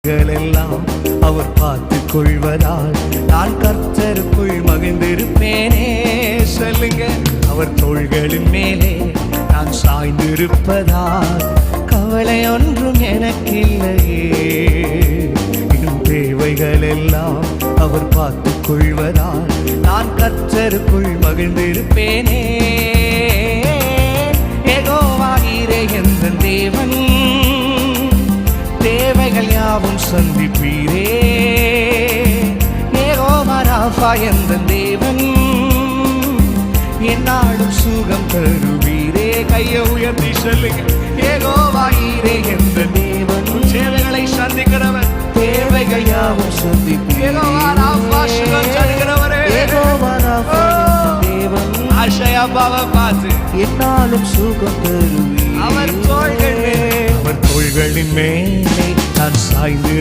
எல்லாம் அவர் பார்த்துக் கொள்வதால் நான் கர்த்தருக்குள் மகிழ்ந்திருப்பேனே. சொல்லுங்க, அவர் தோள்களின் மேலே நான் சாய்ந்திருப்பதால் கவலை ஒன்றும் எனக்கில்லையே. இன்னும் தேவைகள் எல்லாம் அவர் பார்த்துக் கொள்வதால் நான் கர்த்தருக்குள் மகிழ்ந்திருப்பேனே. யெகோவா ஈரே என்ற தேவன், தேவைகள் யாவும் சந்திப்பீரே. யெகோவா ராஃபா என்ற தேவன், என்னாலும் சுகம் தருவீரே. கையை உயர்த்தி சொல்லுங்க, யெகோவா ஈரே என்ற தேவன், தேவைகளை சந்திக்கிறவர், தேவைகள் யாவும் சந்திப்பீரே. யெகோவா ராஃபா சுகம் தருகிறவரே. யெகோவா ராஃபா என்ற தேவன், ஆஷையாபாவை பார்த்து என்னாலும் சுகம் தருவீரே. அவர் தோள்களின் மேலே நான் சாய்ந்து